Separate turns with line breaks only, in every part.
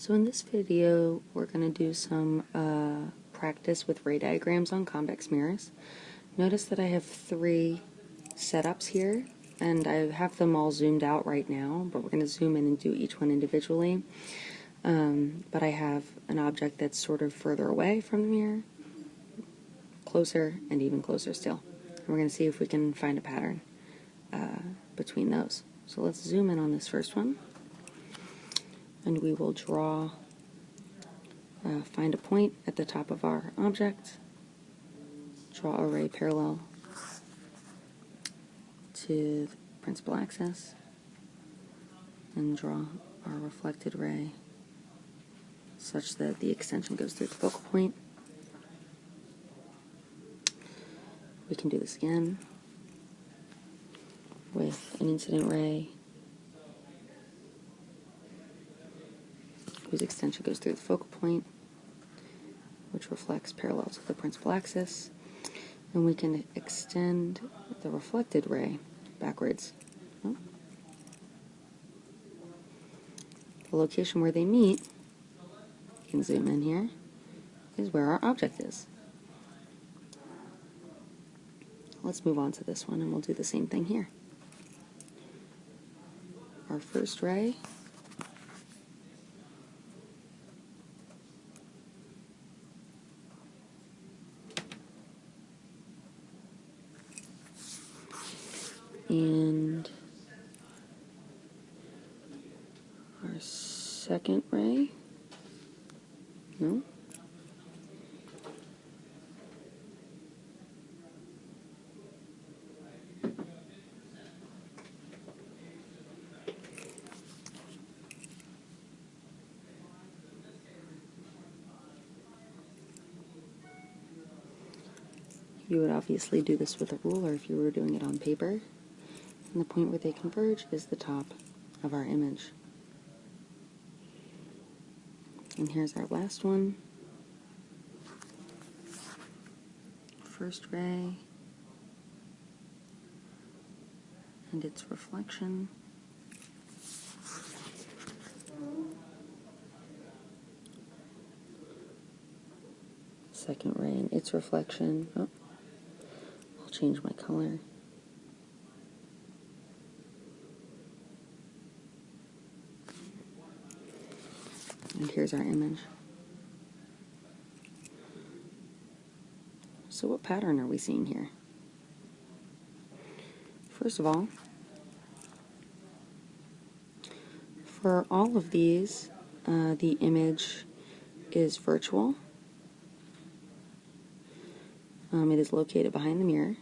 So in this video, we're going to do some practice with ray diagrams on convex mirrors. Notice that I have 3 setups here, and I have them all zoomed out right now, but we're going to zoom in and do each one individually. But I have an object that's sort of further away from the mirror, closer, and even closer still. And we're going to see if we can find a pattern between those. So let's zoom in on this first one. And we will draw, find a point at the top of our object, draw a ray parallel to the principal axis, and draw our reflected ray such that the extension goes through the focal point. We can do this again with an incident ray whose extension goes through the focal point, which reflects parallel to the principal axis, and we can extend the reflected ray backwards. Oh. The location where they meet, you can zoom in here, is where our object is. Let's move on to this one and we'll do the same thing here. Our first ray and our second ray, no, you would obviously do this with a ruler if you were doing it on paper. And the point where they converge is the top of our image. And here's our last one. First ray and its reflection. Second ray and its reflection. Oh, I'll change my color. And here's our image. So what pattern are we seeing here? First of all, for all of these, the image is virtual. It is located behind the mirror.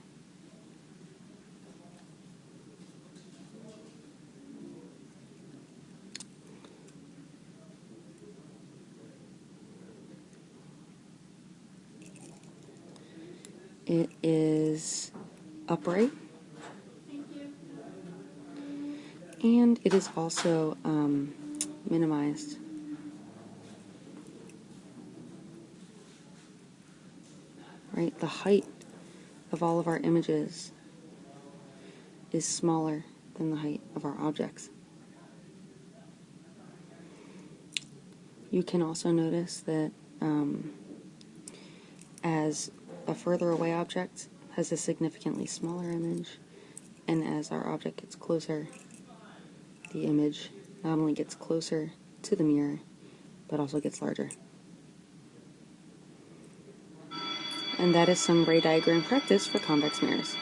It is upright, and it is also minimized. Right, the height of all of our images is smaller than the height of our objects. You can also notice that as a further away object has a significantly smaller image, and as our object gets closer, the image not only gets closer to the mirror, but also gets larger. And that is some ray diagram practice for convex mirrors.